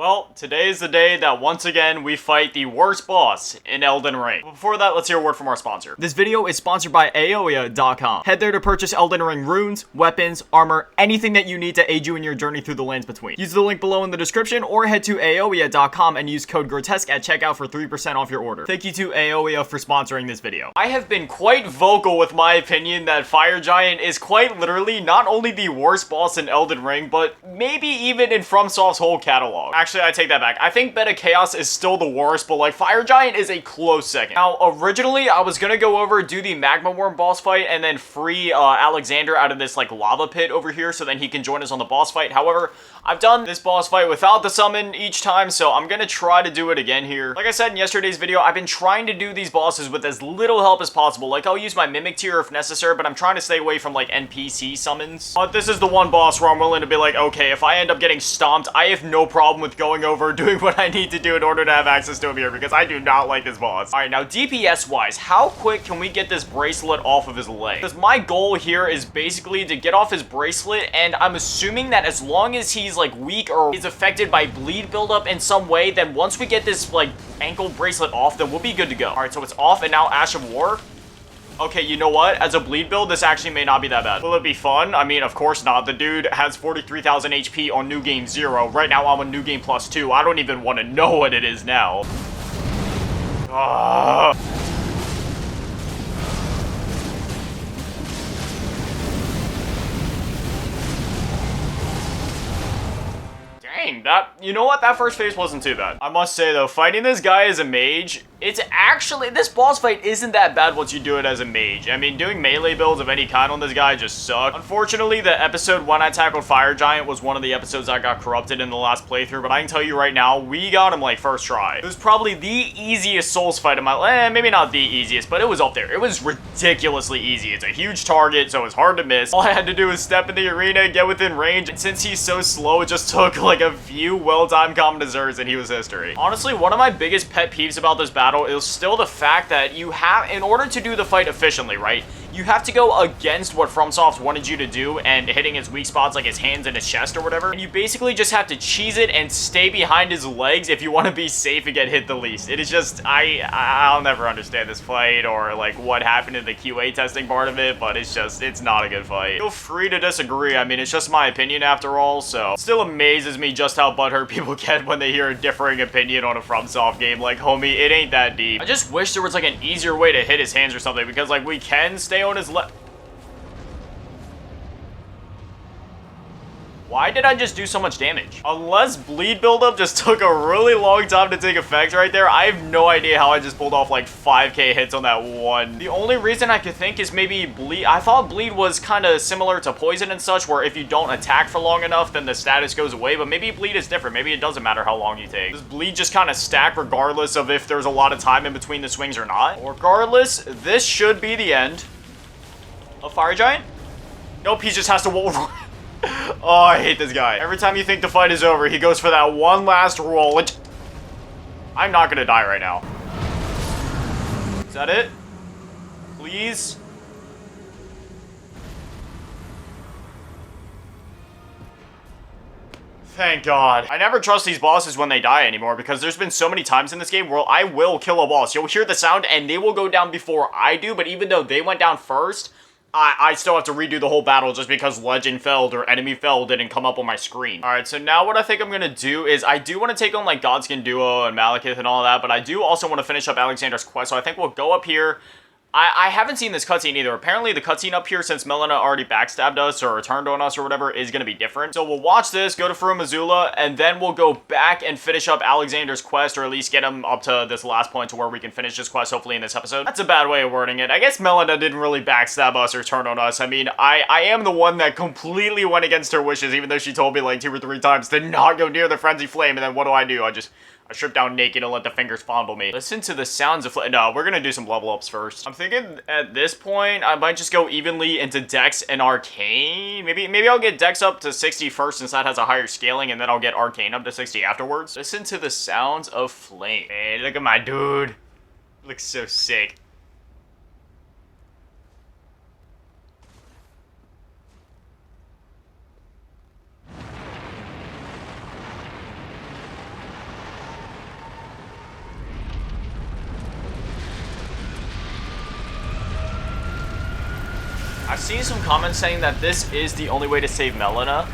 Well, today is the day that once again we fight the worst boss in Elden Ring. But before that, let's hear a word from our sponsor. This video is sponsored by Aoya.com. Head there to purchase Elden Ring runes, weapons, armor, anything that you need to aid you in your journey through the lands between. Use the link below in the description or head to Aoya.com and use code Grotesque at checkout for 3% off your order. Thank you to Aoya for sponsoring this video. I have been quite vocal with my opinion that Fire Giant is quite literally not only the worst boss in Elden Ring, but maybe even in FromSoft's whole catalog. Actually, I take that back. I think Beta Chaos is still the worst, but like Fire Giant is a close second. Now, originally, I was gonna go over, do the Magma Worm boss fight, and then free Alexander out of this like lava pit over here, so then he can join us on the boss fight. However, I've done this boss fight without the summon each time, so I'm gonna try to do it again here. Like I said in yesterday's video, I've been trying to do these bosses with as little help as possible. Like, I'll use my Mimic tier if necessary, but I'm trying to stay away from like NPC summons. But this is the one boss where I'm willing to be like, okay, if I end up getting stomped, I have no problem with going over, doing what I need to do in order to have access to him here, because I do not like this boss. Alright, now DPS-wise, how quick can we get this bracelet off of his leg? Because my goal here is basically to get off his bracelet, and I'm assuming that as long as he's like weak or is affected by bleed buildup in some way, then once we get this like ankle bracelet off, then we'll be good to go. Alright, so it's off, and now Ash of War. Okay, you know what? As a bleed build, this actually may not be that bad. Will it be fun? I mean, of course not. The dude has 43,000 HP on New Game 0. Right now, I'm on New Game Plus 2. I don't even want to know what it is now. Dang, you know what? That first phase wasn't too bad. I must say though, fighting this guy as a mage, this boss fight isn't that bad once you do it as a mage. I mean, doing melee builds of any kind on this guy just suck. Unfortunately, the episode when I tackled Fire Giant was one of the episodes that got corrupted in the last playthrough, but I can tell you right now, we got him like first try. It was probably the easiest Souls fight of my maybe not the easiest, but it was up there. It was ridiculously easy. It's a huge target, so it's hard to miss. All I had to do was step in the arena, get within range, and since he's so slow, it just took like a few well-timed combinations and he was history. Honestly, one of my biggest pet peeves about this battle is still the fact that you have, in order to do the fight efficiently, right, you have to go against what FromSoft wanted you to do and hitting his weak spots like his hands and his chest or whatever, and you basically just have to cheese it and stay behind his legs if you want to be safe and get hit the least. It is just, I'll never understand this fight or like what happened in the QA testing part of it, but it's not a good fight. Feel free to disagree. I mean, it's just my opinion after all, so it still amazes me just how butthurt people get when they hear a differing opinion on a FromSoft game. Like, homie, it ain't that deep. I just wish there was like an easier way to hit his hands or something, because like we can stay on his left. Why did I just do so much damage? Unless bleed buildup just took a really long time to take effect right there, I have no idea how I just pulled off like 5k hits on that one. The only reason I could think is maybe bleed. I thought bleed was kind of similar to poison and such, where if you don't attack for long enough, then the status goes away, but maybe bleed is different. Maybe it doesn't matter how long you take. Does bleed just kind of stack regardless of if there's a lot of time in between the swings or not? Regardless, this should be the end of Fire Giant. Nope, he just has to Oh, I hate this guy. Every time you think the fight is over, he goes for that one last roll. I'm not gonna die right now. Is that it? Please? Thank God. I never trust these bosses when they die anymore, because there's been so many times in this game where I will kill a boss. You'll hear the sound and they will go down before I do, but even though they went down first, I still have to redo the whole battle just because legend failed or enemy failed didn't come up on my screen. Alright, so now what I think I'm gonna do is I do want to take on like Godskin Duo and Malekith and all that, but I do also want to finish up Alexander's quest, so I think we'll go up here. I haven't seen this cutscene either. Apparently the cutscene up here, since Melina already backstabbed us or returned on us or whatever, is going to be different. So we'll watch this, go to Farum Azula, and then we'll go back and finish up Alexander's quest, or at least get him up to this last point to where we can finish this quest, hopefully in this episode. That's a bad way of wording it. I guess Melina didn't really backstab us or turn on us. I mean, I am the one that completely went against her wishes, even though she told me like 2 or 3 times to not go near the frenzy flame, and then what do? I strip down naked and let the fingers fondle me. Listen to the sounds of... No, we're gonna do some level ups first. I'm thinking at this point, I might just go evenly into Dex and Arcane. Maybe I'll get Dex up to 60 first, since that has a higher scaling, and then I'll get Arcane up to 60 afterwards. Listen to the sounds of flame. Hey, look at my dude. Looks so sick. I've seen some comments saying that this is the only way to save Melina,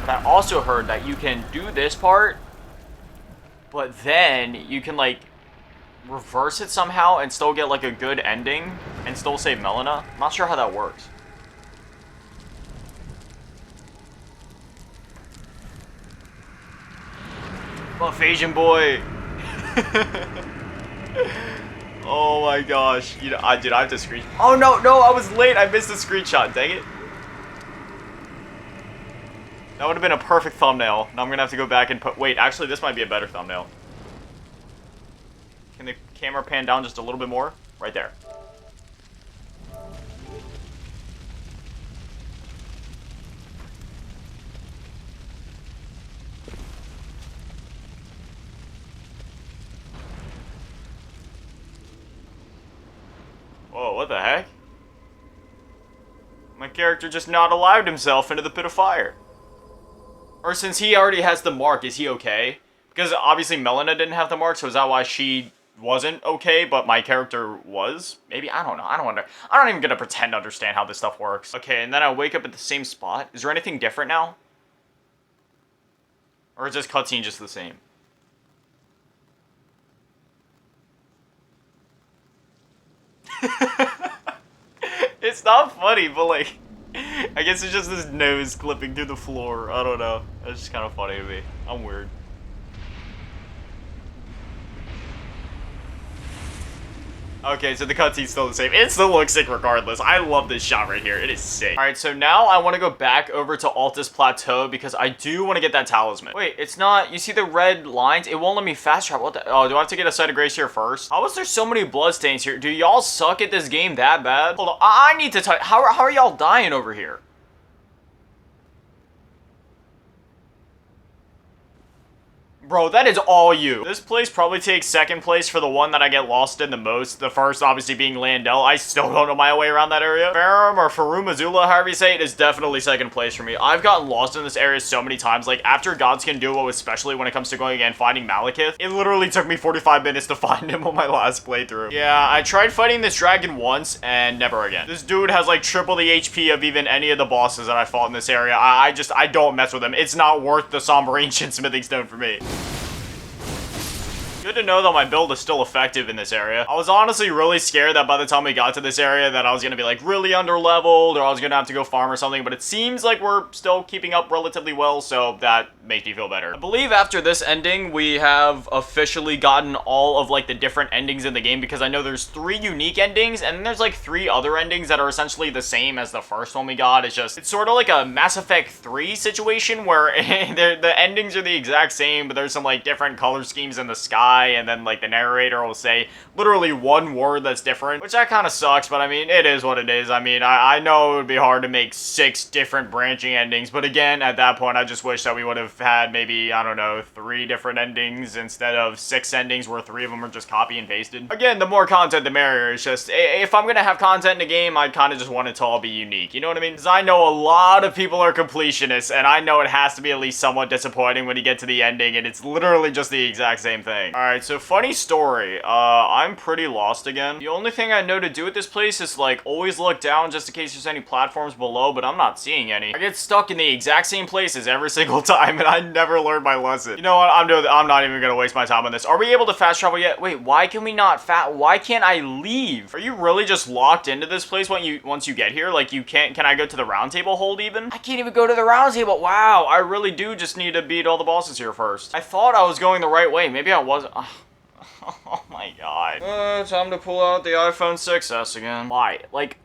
but I also heard that you can do this part, but then you can, like, reverse it somehow and still get, like, a good ending and still save Melina. I'm not sure how that works. Buff Asian boy. Oh my gosh. You know, I have to screenshot. Oh no, I was late. I missed the screenshot. Dang it. That would have been a perfect thumbnail. Now I'm gonna have to go back and put. Wait, actually, this might be a better thumbnail. Can the camera pan down just a little bit more? Right there. Whoa, what the heck? My character just not allowed himself into the pit of fire. Or since he already has the mark, is he okay? Because obviously Melina didn't have the mark, so is that why she wasn't okay, but my character was? Maybe, I don't know, I'm not even gonna pretend to understand how this stuff works. Okay, and then I wake up at the same spot. Is there anything different now? Or is this cutscene just the same? It's not funny, but like, I guess it's just this nose clipping through the floor. I don't know. It's just kind of funny to me. I'm weird. Okay, so the cutscene's still the same. It still looks sick regardless. I love this shot right here. It is sick. Alright, so now I want to go back over to Altus Plateau because I do want to get that talisman. Wait, it's not... You see the red lines? It won't let me fast travel. What the... Oh, do I have to get a Site of Grace here first? How is there so many bloodstains here? Do y'all suck at this game that bad? Hold on. I need to type... How are y'all dying over here? Bro, that is all you. This place probably takes second place for the one that I get lost in the most. The first, obviously, being Landell. I still don't know my way around that area. Farum or Farum, Azula, however you say it, is definitely second place for me. I've gotten lost in this area so many times. Like, after Godskin Duo, especially when it comes to going and finding Malekith, it literally took me 45 minutes to find him on my last playthrough. Yeah, I tried fighting this dragon once, and never again. This dude has, like, triple the HP of even any of the bosses that I fought in this area. I don't mess with him. It's not worth the Somber Ancient Smithing Stone for me. Good to know that my build is still effective in this area. I was honestly really scared that by the time we got to this area that I was gonna be like really under-leveled or I was gonna have to go farm or something, but it seems like we're still keeping up relatively well, so that makes me feel better. I believe after this ending, we have officially gotten all of like the different endings in the game because I know there's 3 unique endings and then there's like 3 other endings that are essentially the same as the first one we got. It's sort of like a Mass Effect 3 situation where the endings are the exact same, but there's some like different color schemes in the sky. And then like the narrator will say literally one word that's different, which that kind of sucks, but I mean it is what it is. I mean I know it would be hard to make 6 different branching endings, but again at that point I just wish that we would have had maybe, I don't know, 3 different endings instead of 6 endings where 3 of them are just copy and pasted. Again, the more content the merrier. It's just if I'm gonna have content in a game, I'd kind of just want it to all be unique, you know what I mean? Because I know a lot of people are completionists and I know it has to be at least somewhat disappointing when you get to the ending and it's literally just the exact same thing. Alright, so funny story, I'm pretty lost again. The only thing I know to do at this place is like always look down just in case there's any platforms below, but I'm not seeing any. I get stuck in the exact same places every single time and I never learn my lesson. You know what, I'm not even gonna waste my time on this. Are we able to fast travel yet? Wait, why can we not why can't I leave? Are you really just locked into this place once you get here? Like you can I go to the round table hold even? I can't even go to the round table. Wow, I really do just need to beat all the bosses here first. I thought I was going the right way. Maybe I wasn't. Oh my god. Time to pull out the iPhone 6s again. Why? Like,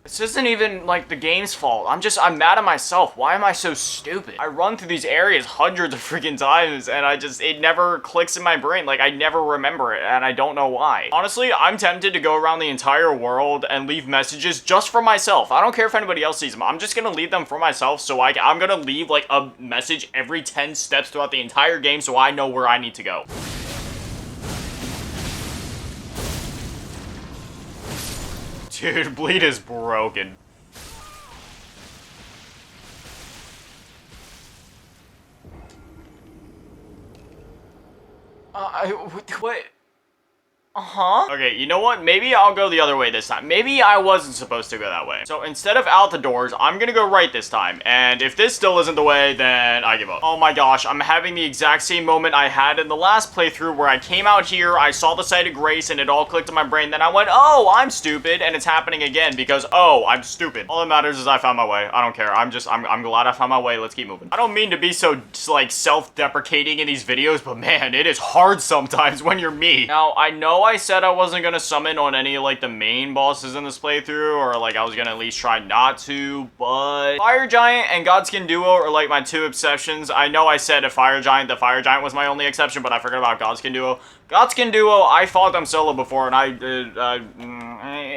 this isn't even, like, the game's fault. I'm mad at myself. Why am I so stupid? I run through these areas hundreds of freaking times, and it never clicks in my brain. Like, I never remember it, and I don't know why. Honestly, I'm tempted to go around the entire world and leave messages just for myself. I don't care if anybody else sees them. I'm just gonna leave them for myself, so I'm gonna leave, like, a message every 10 steps throughout the entire game so I know where I need to go. Dude, Bleed is broken. What? Uh-huh. Okay, you know what? Maybe I'll go the other way this time. Maybe I wasn't supposed to go that way. So instead of out the doors, I'm gonna go right this time. And if this still isn't the way, then I give up. Oh my gosh, I'm having the exact same moment I had in the last playthrough where I came out here, I saw the site of grace, and it all clicked in my brain. Then I went, oh, I'm stupid, and it's happening again because, oh, I'm stupid. All that matters is I found my way. I don't care. I'm glad I found my way. Let's keep moving. I don't mean to be so, like, self-deprecating in these videos, but man, it is hard sometimes when you're me. Now, I know I said I wasn't gonna summon on any, like, the main bosses in this playthrough, or, like, I was gonna at least try not to, but Fire Giant and Godskin Duo are, like, my two exceptions. I know I said the Fire Giant was my only exception, but I forgot about Godskin Duo. Godskin Duo, I fought them solo before, and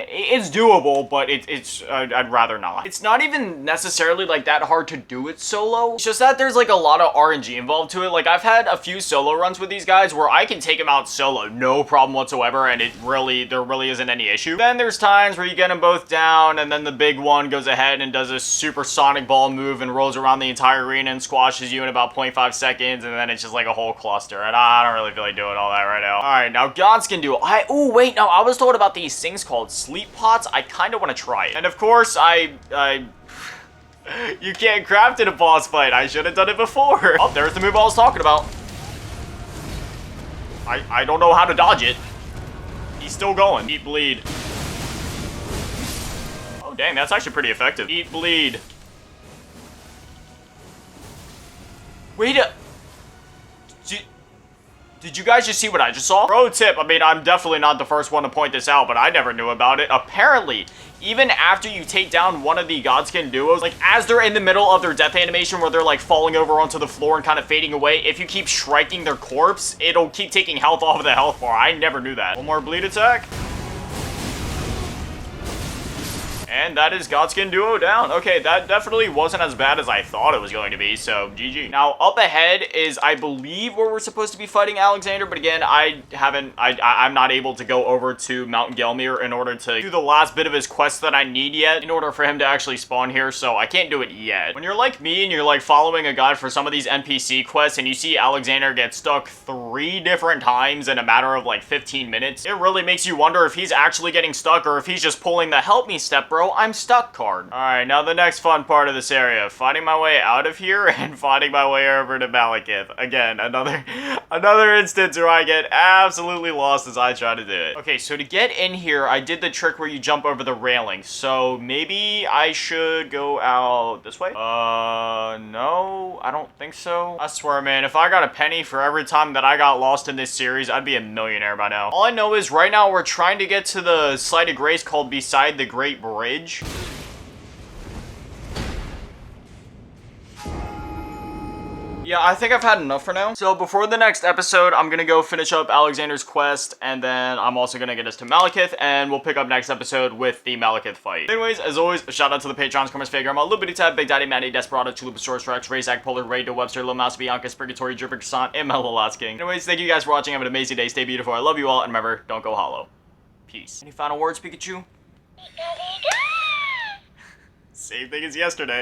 it's doable, but I'd rather not. It's not even necessarily, like, that hard to do it solo. It's just that there's, like, a lot of RNG involved to it. Like, I've had a few solo runs with these guys where I can take them out solo, no problem whatsoever, and there really isn't any issue. Then there's times where you get them both down, and then the big one goes ahead and does a super sonic ball move and rolls around the entire arena and squashes you in about 0.5 seconds, and then it's just like a whole cluster, and I don't really feel like doing all that right now. Alright, now Godskin Duo. Oh wait, no, I was told about these things called sleep pots. I kind of want to try it. And of course, you can't craft in a boss fight. I should have done it before. Oh, there's the move I was talking about. I don't know how to dodge it. He's still going. Eat, bleed. Oh, dang, that's actually pretty effective. Eat, bleed. Wait a... Did you guys just see what I just saw? Pro tip, I mean, I'm definitely not the first one to point this out, but I never knew about it. Apparently, even after you take down one of the Godskin Duos, like, as they're in the middle of their death animation where they're, like, falling over onto the floor and kind of fading away, if you keep striking their corpse, it'll keep taking health off of the health bar. I never knew that. One more bleed attack. And that is Godskin Duo down. Okay, that definitely wasn't as bad as I thought it was going to be, so GG. Now, up ahead is, I believe, where we're supposed to be fighting Alexander, but again, I'm not able to go over to Mount Gelmir in order to do the last bit of his quest that I need yet in order for him to actually spawn here, so I can't do it yet. When you're like me and you're, like, following a guide for some of these NPC quests and you see Alexander get stuck 3 different times in a matter of, like, 15 minutes, it really makes you wonder if he's actually getting stuck or if he's just pulling the help me step, bro, I'm stuck card. Alright, now the next fun part of this area. Fighting my way out of here and fighting my way over to Malekith. Again, another instance where I get absolutely lost as I try to do it. Okay, so to get in here, I did the trick where you jump over the railing. So maybe I should go out this way? No, I don't think so. I swear, man, if I got a penny for every time that I got lost in this series, I'd be a millionaire by now. All I know is right now we're trying to get to the site of grace called Beside the Great Bridge. Yeah, I think I've had enough for now. So before the next episode, I'm gonna go finish up Alexander's quest, and then I'm also gonna get us to Malekith, and we'll pick up next episode with the Malekith fight. Anyways, as always, a shout out to the Patrons, Commerce Fagrama, Little Bitty Tab, Big Daddy, Maddie, Desperado, Chulupasaurus Rex, Razak, Polar, Radio, Webster, Lil Mouse, Bianca, Spurgatory, Dripper, Croissant, and Melolots King. Anyways, thank you guys for watching. Have an amazing day. Stay beautiful. I love you all, and remember, don't go hollow. Peace. Any final words, Pikachu? Same thing as yesterday.